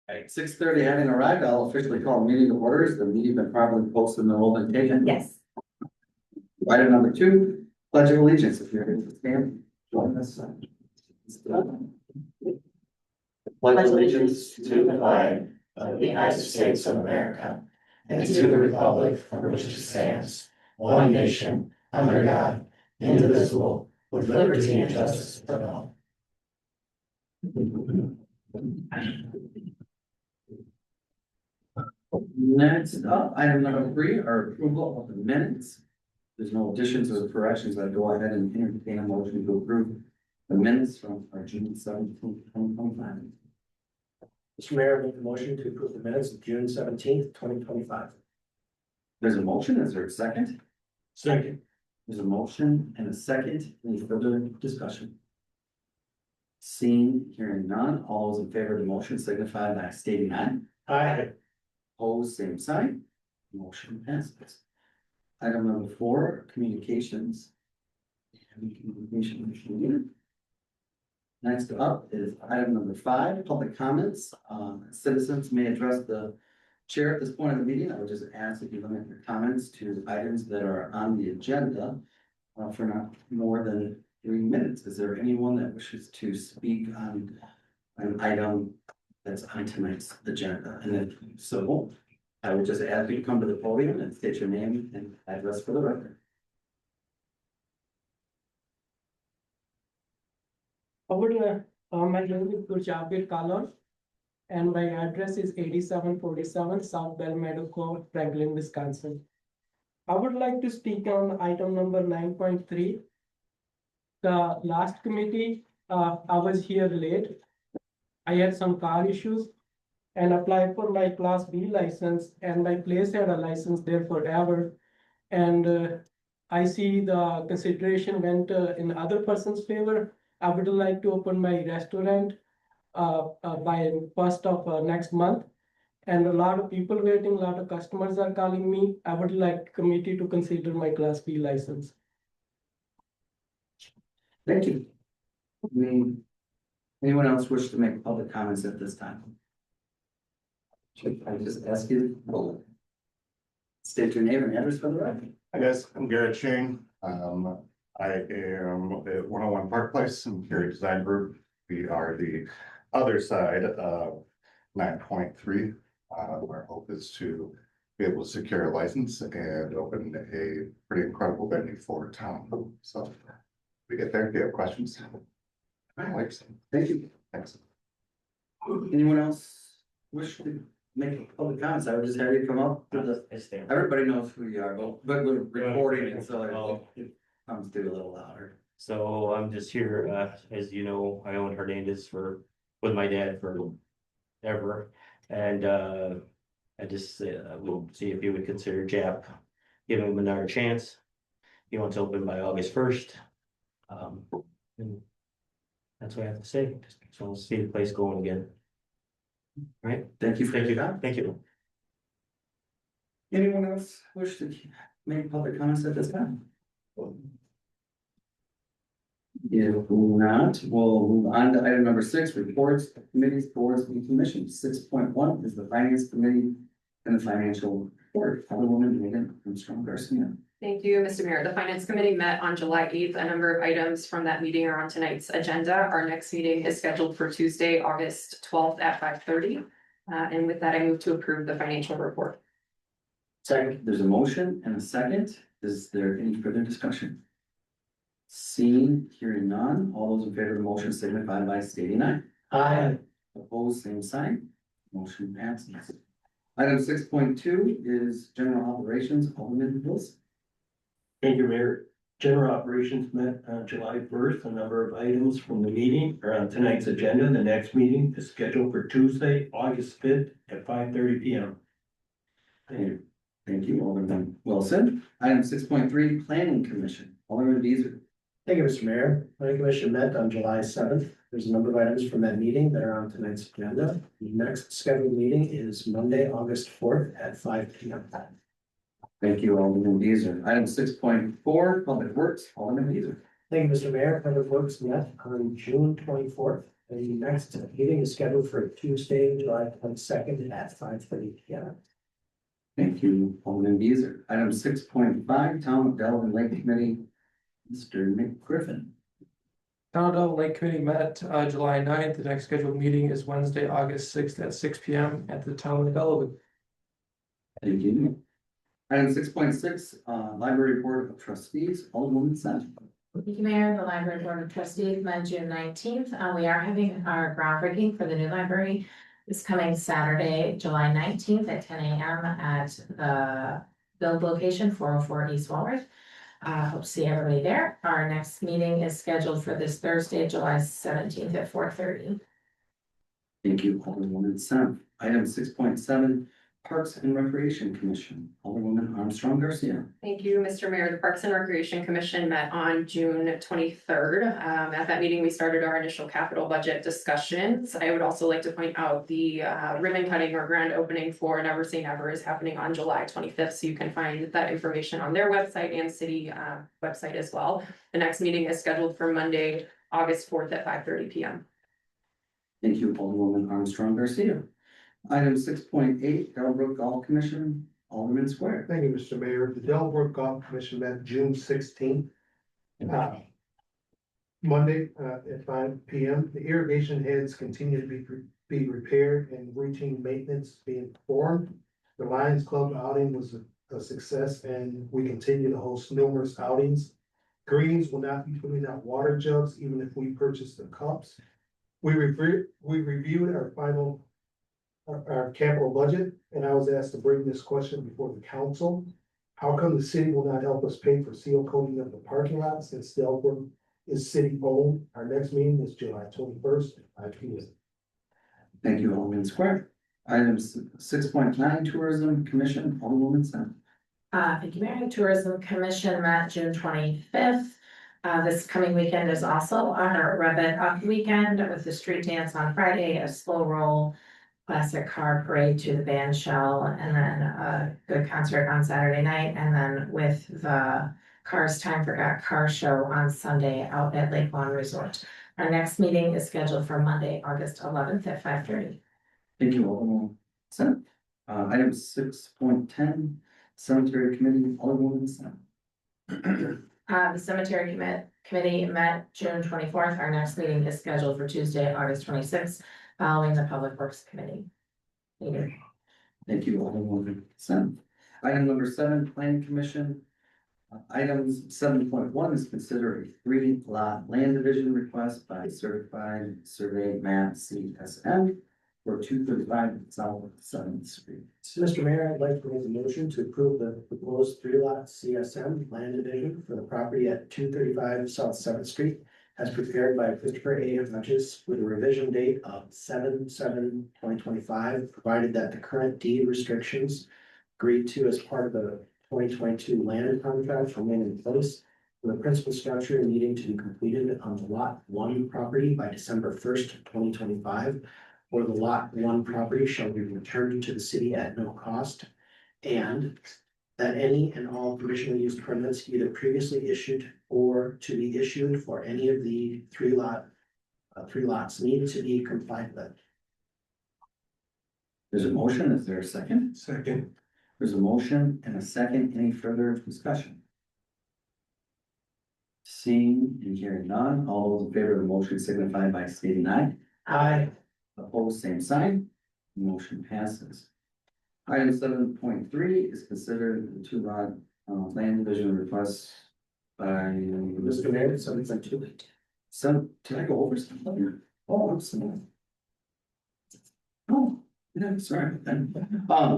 At 6:30, having arrived, I'll officially call meeting to orders. The meeting been properly posted and the roll been taken. Yes. Item number 2, pledge of allegiance. If you're here to stand, join us. Pledge allegiance to the flag of the United States of America and to the republic for which it stands, one nation, under God, indivisible, with liberty and justice for all. Next up, item number 3, are approval of the minutes. There's no additions or corrections. I'd go ahead and entertain a motion to approve the minutes from our June 17th, 2025. Mr. Mayor, I make the motion to approve the minutes of June 17th, 2025. There's a motion. Is there a second? Second. There's a motion and a second. Any further discussion? Seeing, hearing none, all those in favor of the motion signify by stating aye. Aye. Opposed, same sign. Motion passes. Item number 4, communications. Next up is item number 5, public comments. Citizens may address the chair at this point in the meeting. I would just ask that you limit your comments to items that are on the agenda for not more than 3 minutes. Is there anyone that wishes to speak on an item that's on tonight's agenda? And if so, I would just ask you to come to the podium and state your name and address for the record. My name is Gurjabir Kalon and my address is 8747 South Bell Meadow Court, Franklin, Wisconsin. I would like to speak on item number 9.3. The last committee, I was here late. I had some car issues and applied for my Class B license, and my place had a license there forever. And I see the consideration went in other person's favor. I would like to open my restaurant by 1st of next month. And a lot of people waiting, a lot of customers are calling me. I would like committee to consider my Class B license. Thank you. Anyone else wish to make public comments at this time? I just ask you, state your name and address for the record. Hi guys, I'm Garrett Shane. I am at 101 Park Place in Carey Design Group. We are the other side of 9.3. Our hope is to be able to secure a license and open a pretty incredible venue for town. So we get there. If you have questions. Thank you. Thanks. Anyone else wish to make public comments? I would just have you come up. Everybody knows who you are, but we're recording it, so it comes through a little louder. So I'm just here, as you know, I owned Hernandez with my dad forever. And I just will see if you would consider Jap, giving him another chance. He wants to open by August 1st. And that's what I have to say. Just want to see the place going again. All right. Thank you for Thank your you. time. Thank you. Anyone else wish to make public comments at this time? If not, we'll move on to item number 6, reports, committees, boards, and commissions. 6.1 is the finance committee and the financial report. Alderwoman Megan Armstrong Garcia. Thank you, Mr. Mayor. The Finance Committee met on July 8th. A number of items from that meeting are on tonight's agenda. Our next meeting is scheduled for Tuesday, August 12th at 5:30. And with that, I move to approve the financial report. Second, there's a motion and a second. Is there any further discussion? Seeing, hearing none, all those in favor of the motion signify by stating aye. Aye. Opposed, same sign. Motion passes. Item 6.2 is general operations. Alderman Wilson. Thank you, Mayor. General operations met on July 1st. A number of items from the meeting are on tonight's agenda. The next meeting is scheduled for Tuesday, August 5th at 5:30 p.m. Thank you, Alderman Wilson. Item 6.3, planning commission. Alderman Beazer. Thank you, Mr. Mayor. Planning Commission met on July 7th. There's a number of items from that meeting that are on tonight's agenda. The next scheduled meeting is Monday, August 4th at 5 p.m. Thank you, Alderman Beazer. Item 6.4, public works. Alderman Beazer. Thank you, Mr. Mayor. Public Works met on June 24th The next meeting is scheduled for Tuesday, July 22nd at 5:30 P.M. Thank you, Alderman Beazer. Item 6.5, Town of Delavan Lake Committee, Mr. McGriffin. Town of Lake Committee met July 9th. The next scheduled meeting is Wednesday, August 6th at 6 P.M. at the Town of Delavan. Thank you. Item 6.6, Library Board of Trustees, Alderwoman Sent. Thank you, Mayor. The Library Board of Trustees met June 19th. We are having our groundbreaking for the new library this coming Saturday, July 19th at 10 a.m. at the build location 404 East Walworth. Hope to see everybody there. Our next meeting is scheduled for this Thursday, July 17th at 4:30. Thank you, Alderwoman Sent. Item 6.7, Parks and Recreation Commission, Alderwoman Armstrong Garcia. Thank you, Mr. Mayor. The Parks and Recreation Commission met on June 23rd. At that meeting, we started our initial capital budget discussions. I would also like to point out the ribbon cutting or grand opening for Never Say Never is happening on July 25th. So you can find that information on their website and city website as well. The next meeting is scheduled for Monday, August 4th at 5:30 p.m. Thank you, Alderwoman Armstrong Garcia. Item 6.8, Delbrook Golf Commission, Alderman Square. Thank you, Mr. Mayor. The Delaware Golf Commission met June 16th. Monday, at 5 p.m. The irrigation heads continue to be repaired and routine maintenance being performed. The Lions Club outing was a success and we continue to host numerous outings. Greens will not be putting out water jugs, even if we purchase the cups. We reviewed our capital budget, and I was asked to bring this question before the council. How come the city will not help us pay for seal coating of the parking lots since Delaware is city owned? Our next meeting is July 21st at 5 p.m. Thank you, Alderman Square. Item 6.9, Tourism Commission, Alderwoman Sent. Thank you, Mayor. Tourism Commission met June 25th. This coming weekend is also our Rev It Up weekend with the street dance on Friday, a slow roll, classic car parade to the band shell, and then a good concert on Saturday night, and then with the Cars Time Forgot car show on Sunday out at Lake Lawn Resort. Our next meeting is scheduled for Monday, August 11th at 5:30. Thank you, Alderwoman Sent. Item 6.10, Cemetery Committee, Alderwoman Sent. The Cemetery Committee met June 24th. Our next meeting is scheduled for Tuesday, August 26th, following the Public Works Committee meeting. Thank you, Alderwoman Sent. Item number 7, Planning Commission. Items 7.1 is consider a 3-lot land division request by Certified Survey Map CSM for 235 South 7th Street. So, Mr. Mayor, I'd like to make a motion to approve the proposed 3-lot CSM land division for the property at 235 South 7th Street as prepared by Christopher A. Hutchins with a revision date of 7/7/2025, provided that the current deed restrictions agreed to as part of the 2022 land contract remain in place, with the principal structure needing to be completed on the Lot 1 property by December 1st, 2025, or the Lot 1 property shall be returned to the city at no cost, and that any and all conditional use permits either previously issued or to be issued for any of the three lots need to be complied with. There's a motion. Is there a second? Second. There's a motion and a second. Any further discussion? Seeing and hearing none, all those in favor of the motion signify by stating aye. Aye. Opposed, same sign. Motion passes. Item 7.3 is considered the 2-lot land division request by Mr. Mayor, 7.2. So, did I go over something here? Oh, I'm sorry. Oh, yeah, sorry.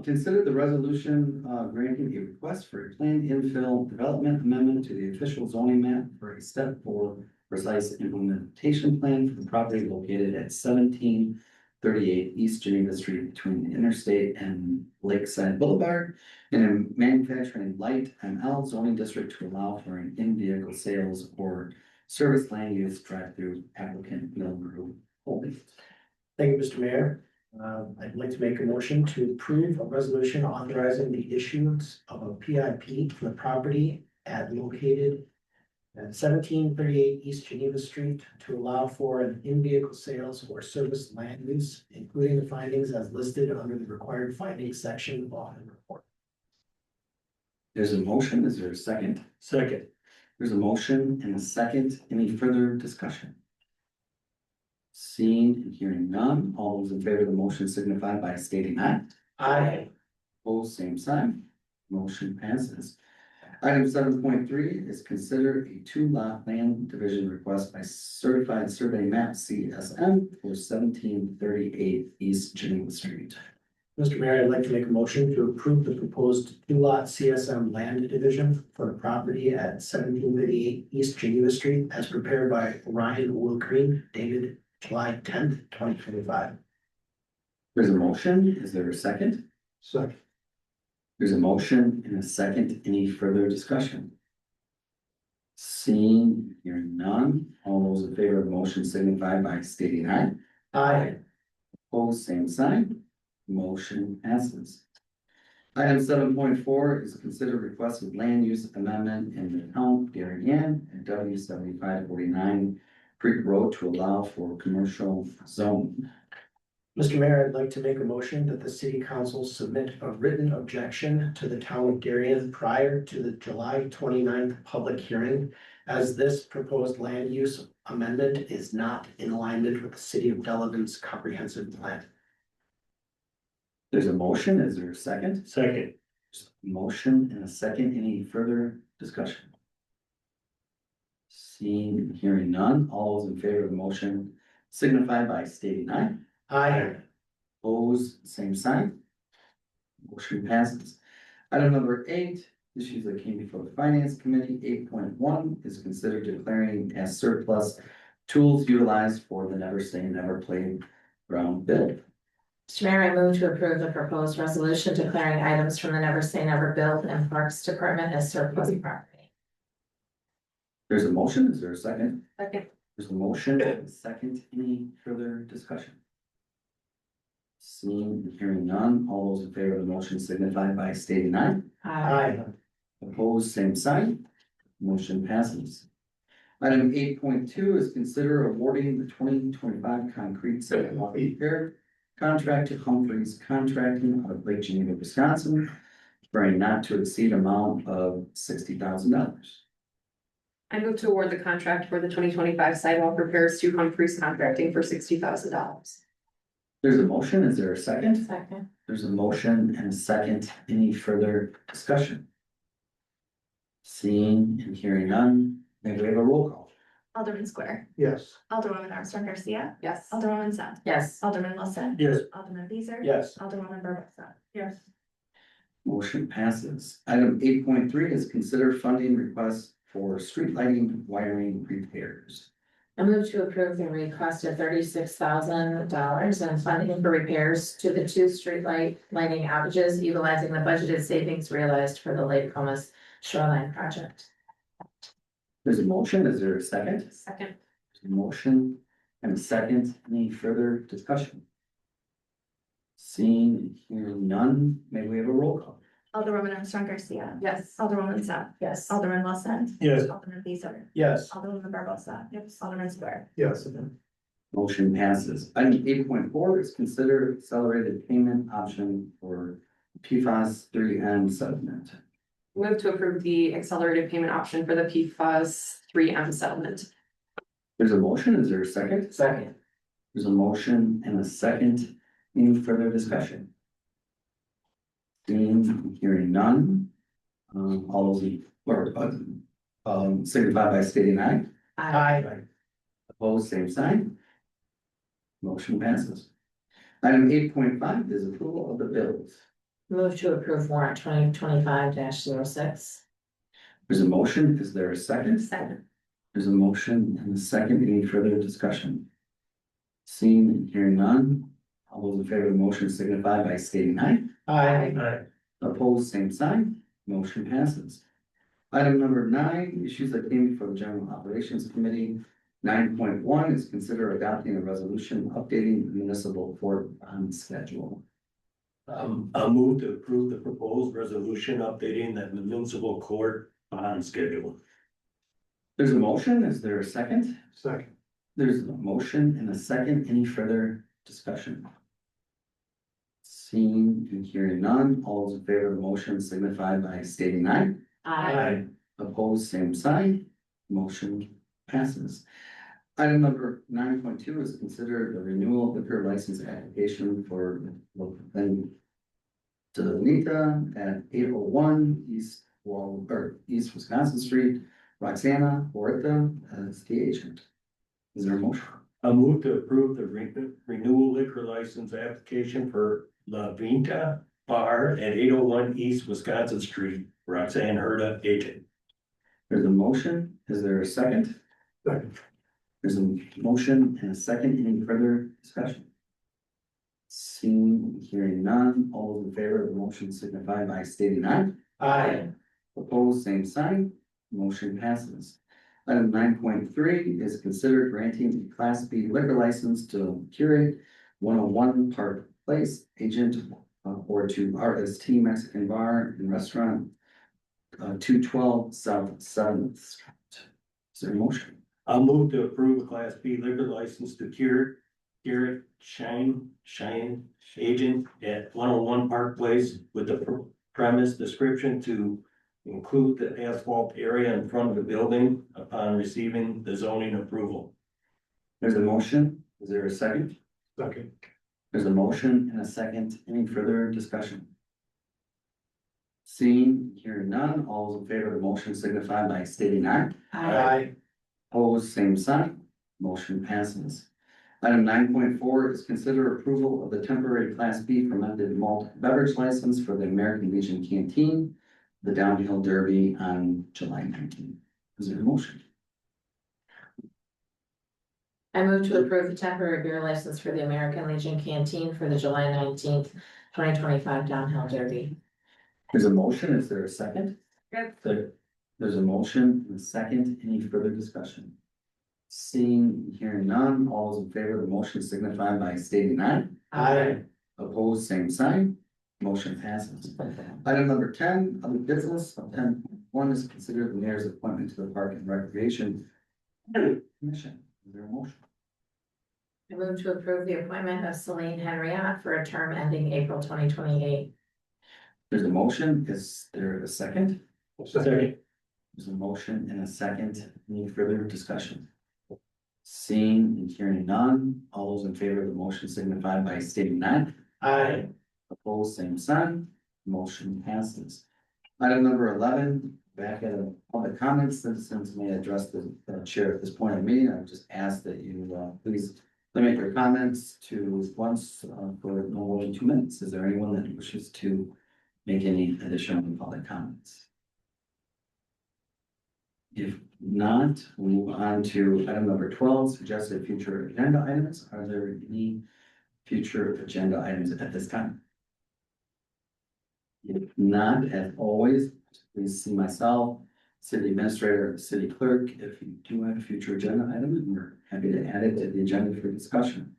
Consider the resolution granting a request for a planned infill development amendment to the official zoning map for a step 4 precise implementation plan for the property located at 1738 East Geneva Street between the interstate and Lakeside Boulevard in a manufacturing light ML zoning district to allow for an in-vehicle sales or service land use drive-through applicant Mill Group Holdings. Thank you, Mr. Mayor. I'd like to make a motion to approve a resolution authorizing the issuance of a PIP for the property located at 1738 East Geneva Street to allow for an in-vehicle sales or service land use, including the findings as listed under the required findings section of audit report. There's a motion. Is there a second? Second. There's a motion and a second. Any further discussion? Seeing and hearing none, all those in favor of the motion signify by stating aye. Aye. Opposed, same sign. Motion passes. Item 7.3 is consider a two-lot land division request by Certified Survey Map CSM for 1738 East Geneva Street. Mr. Mayor, I'd like to make a motion to approve the proposed two-lot CSM land division for the property at 1738 East Geneva Street as prepared by Ryan Oil Green, dated July 10th, 2025. There's a motion. Is there a second? Second. There's a motion and a second. Any further discussion? Seeing, hearing none, all those in favor of the motion signify by stating aye. Aye. Opposed, same sign. Motion passes. Item 7.4 is consider request of land use amendment in the town of Darien and W 7549 Creek Road to allow for commercial zone. Mr. Mayor, I'd like to make a motion that the city council submit a written objection to the town of Darien prior to the July 29th public hearing, as this proposed land use amendment is not in alignment with the city of Delavan's comprehensive plan. There's a motion. Is there a second? Second. Motion and a second. Any further discussion? Seeing and hearing none, all those in favor of the motion signify by stating aye. Aye. Opposed, same sign. Motion passes. Item number 8, issues that came before the Finance Committee. 8.1 is considered declaring as surplus tools utilized for the Never Say Never Playground bill. Mr. Mayor, I move to approve the proposed resolution declaring items from the Never Say Never bill and Parks Department as surplus property. There's a motion. Is there a second? Second. There's a motion and a second. Any further discussion? Seeing and hearing none, all those in favor of the motion signify by stating aye. Aye. Opposed, same sign. Motion passes. Item 8.2 is consider awarding the 2025 concrete sidewalk repair contract to Humphreys Contracting out of Lake Geneva, Wisconsin, for a not to exceed amount of $60,000. I move to award the contract for the 2025 sidewalk repairs to Humphreys Contracting for $60,000. There's a motion. Is there a second? Second. There's a motion and a second. Any further discussion? Seeing and hearing none, may we have a roll call? Alderman Square, Yes. Alderwoman Armstrong Garcia, Yes. Alderwoman Sapp, Yes. Alderman Wilson. Yes. Alderman Beezer. Yes. Alderwoman Barbosa. Yes. Motion passes. Item 8.3 is consider funding requests for street lighting wiring repairs. I move to approve the request of $36,000 in funding for repairs to the two streetlight lighting outages, utilizing the budgeted savings realized for the Lake Comus Shoreline project. There's a motion. Is there a second? Second. There's a motion and a second. Any further discussion? Seeing and hearing none, may we have a roll call? Alderwoman Armstrong Garcia. Yes. Alderwoman Sapp. Yes. Alderman Wilson. Yes. Alderman Beezer. Yes. Alderwoman Barbosa. Yes. Alderman Square. Yes. Motion passes. Item 8.4 is consider accelerated payment option for PFAS 3M settlement. Move to approve the accelerated payment option for the PFAS 3M settlement. There's a motion. Is there a second? Second. There's a motion and a second. Any further discussion? Seeing and hearing none. All those in signify by stating aye. Aye. Opposed, same sign. Motion passes. Item 8.5 is approval of the bills. Move to approve warrant 2025-06. There's a motion. Is there a second? Second. There's a motion and a second. Any further discussion? Seeing and hearing none. All those in favor of the motion signify by stating aye. Aye. Opposed, same sign. Motion passes. Item number 9, issues that came before the General Operations Committee. 9.1 is consider adopting a resolution updating the municipal court bond schedule. I'll move to approve the proposed resolution updating the municipal court bond schedule. There's a motion, is there a second? Second. There's a motion and a second, any further discussion? Seeing and hearing none, all those in favor of the motion signify by stating aye. Aye. Opposed, same sign, motion passes. Item number 9.2 is consider the renewal of liquor license application for Delavan at 801 East Wisconsin Street, Roxana Horta as the agent. Is there a motion? I move to approve the renewal liquor license application for La Vinta Bar at 801 East Wisconsin Street, Roxanne Herda, agent. There's a motion, is there a second? Second. There's a motion and a second, any further discussion? Seeing, hearing none, all those in favor of the motion signify by stating aye. Aye. Opposed, same sign, motion passes. Item 9.3 is considered granting a Class B liquor license to Curate 101 Park Place agent or to RST Mexican Bar and Restaurant 212 South 7th Street. Is there a motion? I'll move to approve a Class B liquor license to Garrett Shine agent at 101 Park Place with the premise description to include the asphalt area in front of the building upon receiving the zoning approval. There's a motion, is there a second? Second. There's a motion and a second, any further discussion? Seeing, hearing none, all those in favor of the motion signify by stating aye. Aye. Opposed, same sign, motion passes. Item 9.4 is consider approval of the temporary Class B fermented malt beverage license for the American Legion Canteen, the Downhill Derby on July 19th. Is there a motion? I move to approve the temporary beer license for the American Legion Canteen for the July 19th, 2025 Downhill Derby. There's a motion, is there a second? Yep. There's a motion and a second, any further discussion? Seeing, hearing none, all those in favor of the motion signify by stating aye. Aye. Opposed, same sign, motion passes. Item number 10, other business, 10.1 is considered the mayor's appointment to the Park and Recreation Commission. Is there a motion? I move to approve the appointment of Celine Henriette for a term ending April 2028. There's a motion, is there a second? Second. There's a motion and a second, any further discussion? Seeing and hearing none, all those in favor of the motion signify by stating aye. Aye. Opposed, same sign, motion passes. Item number 11, back at public comments, citizens may address the chair at this point of the meeting. I would just ask that you please limit your comments to once for no more than 2 minutes. Is there anyone that wishes to make any additional public comments? If not, we'll move on to item number 12, suggested future agenda items. Are there any future agenda items at this time? If not, as always, please see myself, city administrator, or city clerk, if you do have a future agenda item, and we're happy to add it to the agenda for discussion.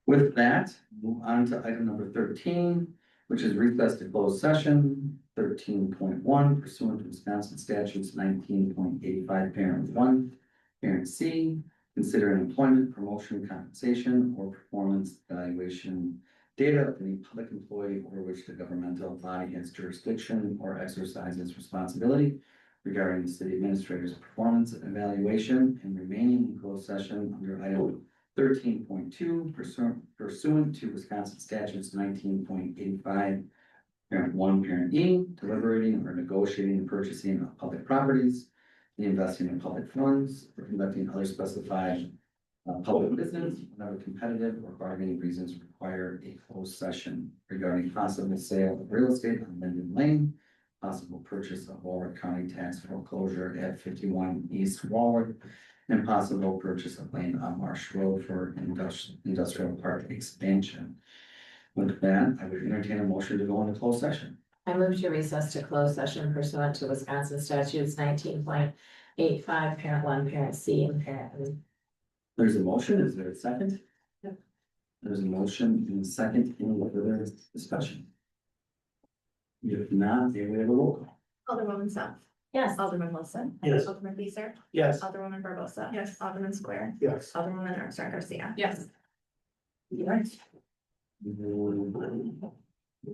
With that, move on to item number 13, which is recess to closed session. 13.1 pursuant to Wisconsin statutes 19.85 parent 1, parent C, consider an employment, promotion, compensation, or performance evaluation data of any public employee over which the governmental body has jurisdiction or exercises responsibility regarding the city administrator's performance evaluation and remaining in closed session under item 13.2 pursuant to Wisconsin statutes 19.85 parent 1, parent E, deliberating or negotiating the purchasing of public properties, the investing in public funds, or conducting other specified public business whenever competitive or bargaining reasons require a closed session regarding possible sale of real estate on Linden Lane, possible purchase of Warwick County tax foreclosure at 51 East Warwick, and possible purchase of land on Marsh Road for industrial park expansion. With that, I would entertain a motion to go into closed session. I move to recess to closed session pursuant to Wisconsin statutes 19.85 parent 1, parent C, and parent E. There's a motion, is there a second? Yep. There's a motion and a second, any further discussion? If not, then we have a roll call. Alderwoman South. Yes. Alderman Wilson. Yes. Alderman Beezer. Yes. Alderwoman Barbosa. Yes. Alderman Square. Yes. Alderwoman Armstrong Garcia. Yes. Right.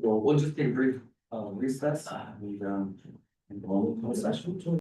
We'll just take a brief recess, and, in the closed session.